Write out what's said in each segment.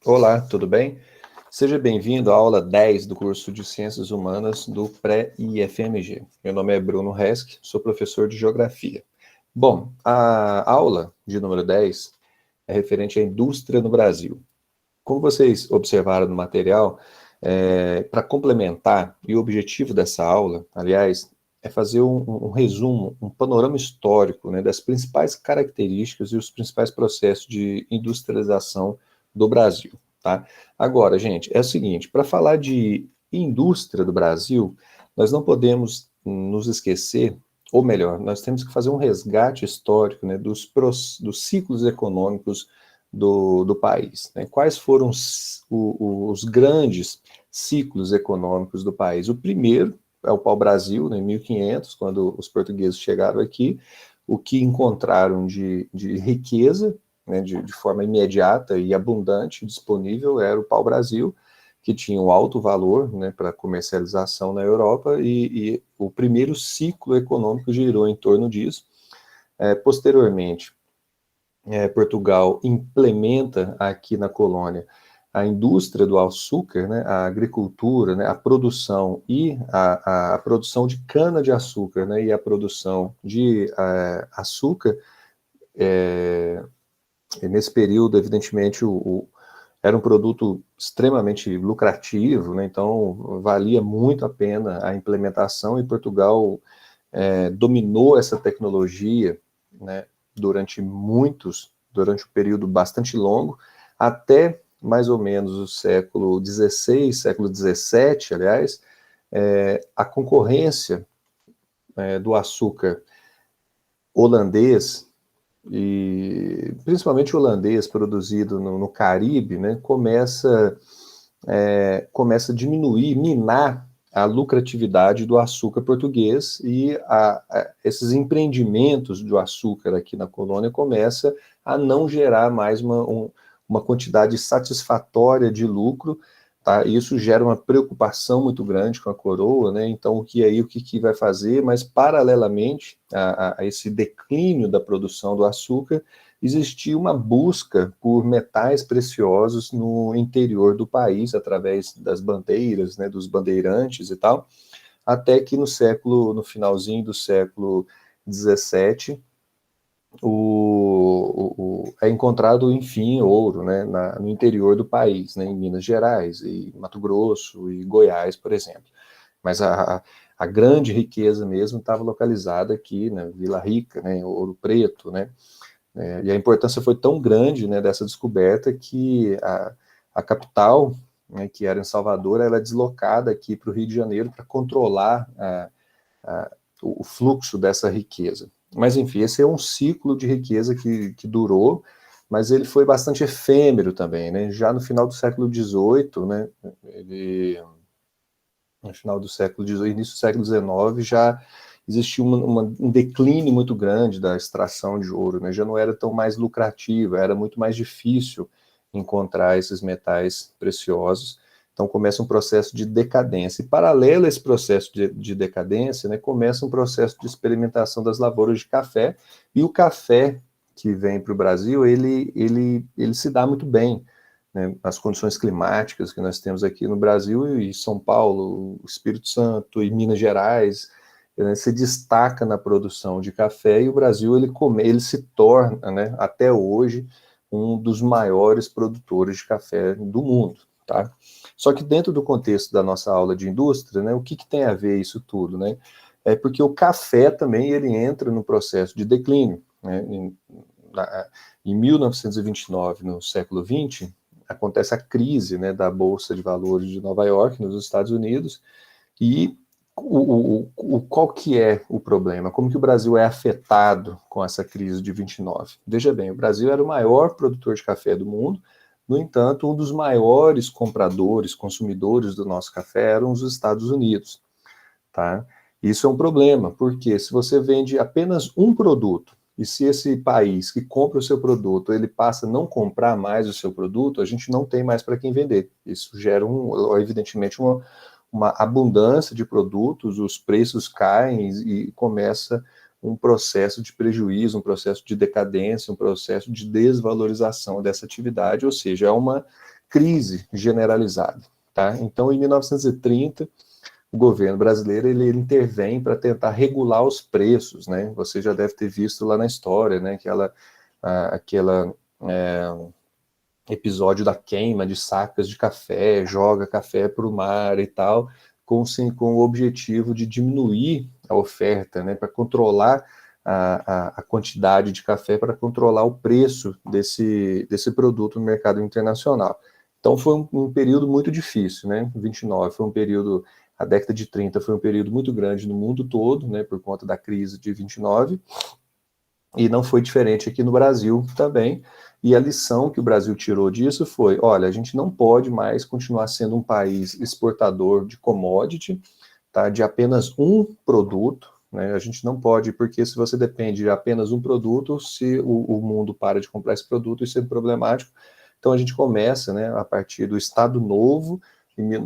Olá, tudo bem? Seja bem-vindo à aula 10 do curso de Ciências Humanas do Pré-IFMG. Meu nome é Bruno Resch, sou professor de Geografia. Bom, a aula de número 10 é referente à indústria no Brasil. Como vocês observaram no material, para complementar, e o objetivo dessa aula, aliás, é fazer um resumo, um panorama histórico, né, das principais características e os principais processos de industrialização do Brasil, tá? Agora, gente, é o seguinte, para falar de indústria do Brasil, nós não podemos nos esquecer, ou melhor, nós temos que fazer um resgate histórico, né, dos ciclos econômicos do país, né? Quais foram os grandes ciclos econômicos do país? O primeiro é o pau-brasil, né, em 1500, quando os portugueses chegaram aqui, o que encontraram de riqueza, né, de forma imediata e abundante, disponível, era o pau-brasil, que tinha um alto valor, né, para comercialização na Europa, e o primeiro ciclo econômico girou em torno disso. Posteriormente, Portugal implementa aqui na colônia a indústria do açúcar, né, a agricultura, né, a produção e a produção de cana-de-açúcar, né, e a produção de açúcar. Nesse período, evidentemente, era um produto extremamente lucrativo, né, então valia muito a pena a implementação, e Portugal dominou essa tecnologia, né, durante um período bastante longo, até mais ou menos o século XVI, século XVII, aliás, a concorrência do açúcar holandês, e principalmente holandês, produzido no Caribe, né, começa a diminuir, minar a lucratividade do açúcar português, e esses empreendimentos do açúcar aqui na colônia começam a não gerar mais uma quantidade satisfatória de lucro, tá? Isso gera uma preocupação muito grande com a coroa, né? Então, o que vai fazer? Mas, paralelamente a esse declínio da produção do açúcar, existia uma busca por metais preciosos no interior do país, através das bandeiras, né, dos bandeirantes e tal, até que no finalzinho do século XVII, é encontrado, enfim, ouro, né, no interior do país, né, em Minas Gerais, e Mato Grosso e Goiás, por exemplo. Mas a grande riqueza mesmo estava localizada aqui na Vila Rica, né, Ouro Preto, né. E a importância foi tão grande, né, dessa descoberta, que a capital, né, que era em Salvador, ela é deslocada aqui para o Rio de Janeiro para controlar o fluxo dessa riqueza. Mas, enfim, esse é um ciclo de riqueza que durou, mas ele foi bastante efêmero também, né? Já no final do século XVIII, né, no final do século XVIII, início do século XIX, já existia um declínio muito grande da extração de ouro, né? Já não era tão mais lucrativa, era muito mais difícil encontrar esses metais preciosos. Então começa um processo de decadência. E paralelo a esse processo de decadência, né, começa um processo de experimentação das lavouras de café, e o café que vem para o Brasil, ele se dá muito bem, né, as condições climáticas que nós temos aqui no Brasil, e São Paulo, Espírito Santo e Minas Gerais, né, se destaca na produção de café, e o Brasil ele se torna, né, até hoje, um dos maiores produtores de café do mundo, tá? Só que dentro do contexto da nossa aula de indústria, né, o que tem a ver isso tudo, né? É porque o café também ele entra no processo de declínio, né? Em 1929, no século XX, acontece a crise, né, da Bolsa de Valores de Nova York, nos Estados Unidos, e qual que é o problema? Como que o Brasil é afetado com essa crise de 29? Veja bem, o Brasil era o maior produtor de café do mundo, no entanto, um dos maiores compradores, consumidores do nosso café eram os Estados Unidos, tá? Isso é um problema, porque se você vende apenas um produto, e se esse país que compra o seu produto, ele passa a não comprar mais o seu produto, a gente não tem mais para quem vender. Isso gera, evidentemente, uma abundância de produtos, os preços caem e começa um processo de prejuízo, um processo de decadência, um processo de desvalorização dessa atividade, ou seja, é uma crise generalizada, tá? Então, em 1930, o governo brasileiro ele intervém para tentar regular os preços, né? Você já deve ter visto lá na história, né? Aquela episódio da queima de sacas de café, joga café para o mar e tal, com o objetivo de diminuir a oferta, né? Para controlar a quantidade de café, para controlar o preço desse produto no mercado internacional. Então foi um período muito difícil, né? 29 foi um período. A década de 30 foi um período muito grande no mundo todo, né, por conta da crise de 29, e não foi diferente aqui no Brasil também. E a lição que o Brasil tirou disso foi: olha, a gente não pode mais continuar sendo um país exportador de commodity, tá, de apenas um produto, né, a gente não pode, porque se você depende de apenas um produto, se o mundo para de comprar esse produto, isso é problemático. Então a gente começa, né, a partir do Estado Novo,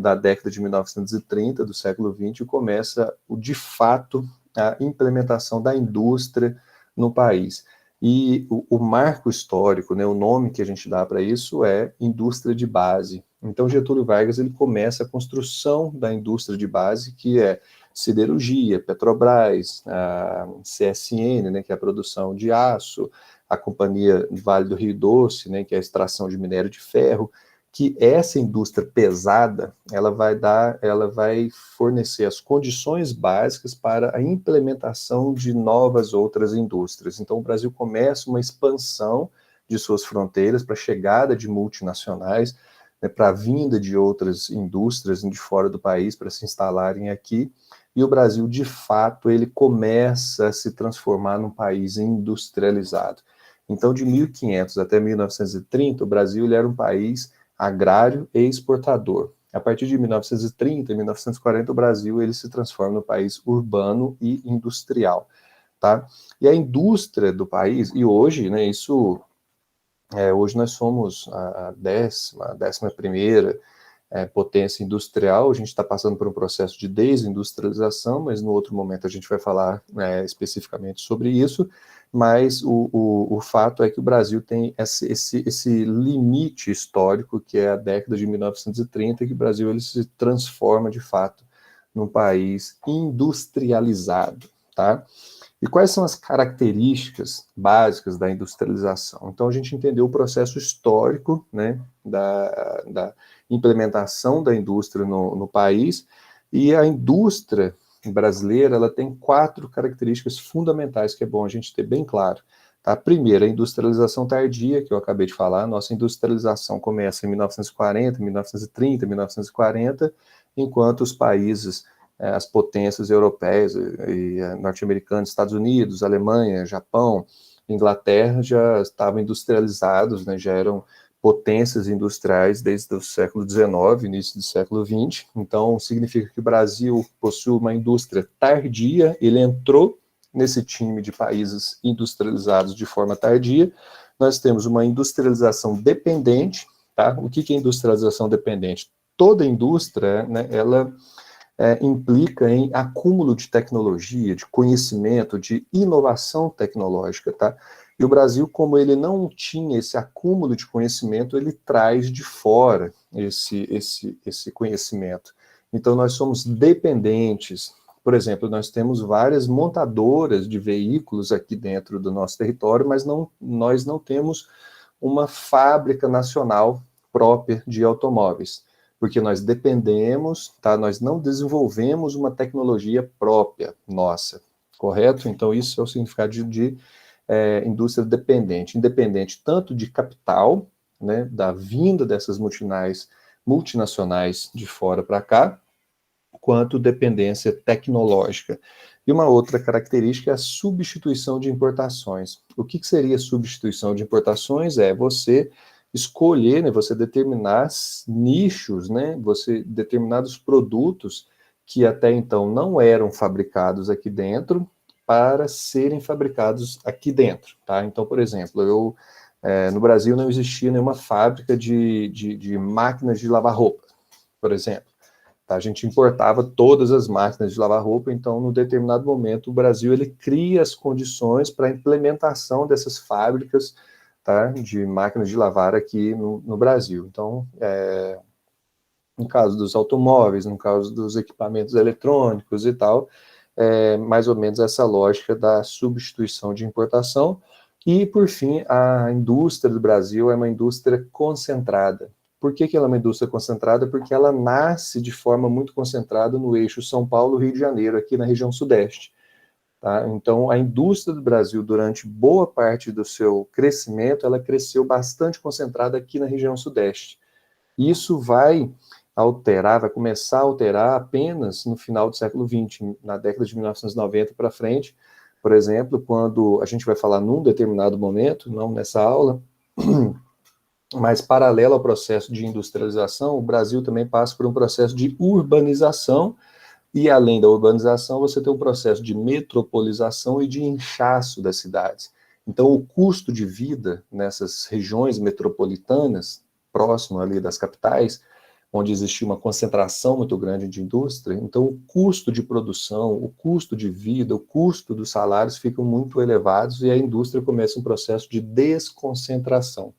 da década de 1930, do século XX, começa, de fato, a implementação da indústria no país. E o marco histórico, né, o nome que a gente dá para isso é indústria de base. Então, Getúlio Vargas ele começa a construção da indústria de base, que é siderurgia, Petrobras, a CSN, né, que é a produção de aço, a Companhia Vale do Rio Doce, né, que é a extração de minério de ferro, que essa indústria pesada, ela vai fornecer as condições básicas para a implementação de novas outras indústrias. Então, o Brasil começa uma expansão de suas fronteiras para a chegada de multinacionais, né, para a vinda de outras indústrias de fora do país para se instalarem aqui. E o Brasil, de fato, ele começa a se transformar num país industrializado. Então, de 1500 até 1930, o Brasil ele era um país agrário e exportador. A partir de 1930 e 1940, o Brasil ele se transforma no país urbano e industrial, tá? E a indústria do país, e hoje, né, hoje nós somos a décima primeira potência industrial. A gente está passando por um processo de desindustrialização, mas no outro momento a gente vai falar especificamente sobre isso. Mas o fato é que o Brasil tem esse limite histórico, que é a década de 1930, que o Brasil ele se transforma de fato num país industrializado, tá? E quais são as características básicas da industrialização? Então, a gente entendeu o processo histórico, né, da implementação da indústria no país, e a indústria brasileira ela tem 4 características fundamentais que é bom a gente ter bem claro. Tá? Primeiro, a industrialização tardia, que eu acabei de falar. Nossa industrialização começa em 1940, 1930, 1940, enquanto os países, as potências europeias e norte-americanas, Estados Unidos, Alemanha, Japão, Inglaterra já estavam industrializados, né, já eram potências industriais desde o século XIX, início do século XX. Então, significa que o Brasil possui uma indústria tardia, ele entrou nesse time de países industrializados de forma tardia. Nós temos uma industrialização dependente, tá? O que é industrialização dependente? Toda indústria, né, ela implica em acúmulo de tecnologia, de conhecimento, de inovação tecnológica, tá? E o Brasil, como ele não tinha esse acúmulo de conhecimento, ele traz de fora esse conhecimento. Então, nós somos dependentes. Por exemplo, nós temos várias montadoras de veículos aqui dentro do nosso território, mas nós não temos uma fábrica nacional própria de automóveis, porque nós dependemos, tá? Nós não desenvolvemos uma tecnologia própria nossa, correto? Então, isso é o significado de indústria dependente, independente tanto de capital, né, da vinda dessas multinacionais de fora para cá, quanto dependência tecnológica. E uma outra característica é a substituição de importações. O que seria substituição de importações? É você escolher, né, você determinar nichos, né, você determinados produtos que até então não eram fabricados aqui dentro para serem fabricados aqui dentro, tá? Então, por exemplo, no Brasil não existia nenhuma fábrica de máquinas de lavar roupa, por exemplo. A gente importava todas as máquinas de lavar roupa, então, no determinado momento, o Brasil ele cria as condições para a implementação dessas fábricas tá, de máquinas de lavar aqui no Brasil. Então, no caso dos automóveis, no caso dos equipamentos eletrônicos e tal, mais ou menos essa lógica da substituição de importação. E, por fim, a indústria do Brasil é uma indústria concentrada. Por que ela é uma indústria concentrada? Porque ela nasce de forma muito concentrada no eixo São Paulo-Rio de Janeiro, aqui na região sudeste. Tá? Então, a indústria do Brasil, durante boa parte do seu crescimento, ela cresceu bastante concentrada aqui na região sudeste. Isso vai alterar, vai começar a alterar apenas no final do século XX, na década de 1990 para frente, por exemplo, quando a gente vai falar num determinado momento, não nessa aula, mas paralelo ao processo de industrialização, o Brasil também passa por um processo de urbanização, e além da urbanização, você tem um processo de metropolização e de inchaço das cidades. Então, o custo de vida nessas regiões metropolitanas, próximo ali das capitais, onde existia uma concentração muito grande de indústria, então o custo de produção, o custo de vida, o custo dos salários ficam muito elevados e a indústria começa um processo de desconcentração.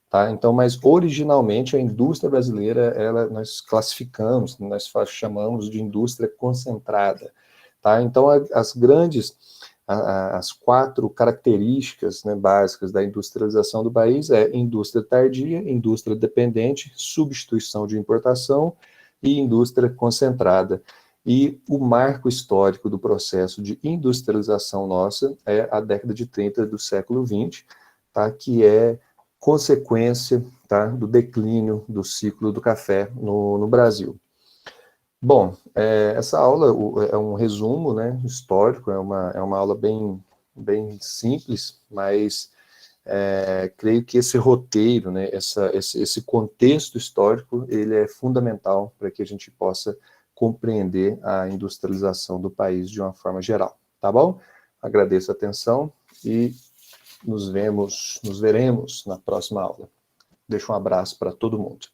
Tá? Então, mas originalmente a indústria brasileira, nós classificamos, nós chamamos de indústria concentrada. Tá? Então, as 4 características, né, básicas da industrialização do país é indústria tardia, indústria dependente, substituição de importação e indústria concentrada. E o marco histórico do processo de industrialização nossa é a década de 30 do século XX, tá? Que é consequência, tá, do declínio do ciclo do café no Brasil. Bom, essa aula é um resumo, né, histórico, é uma aula bem simples, mas creio que esse roteiro, né, esse contexto histórico, ele é fundamental para que a gente possa compreender a industrialização do país de uma forma geral, tá bom? Agradeço a atenção e nos veremos na próxima aula. Deixo um abraço para todo mundo.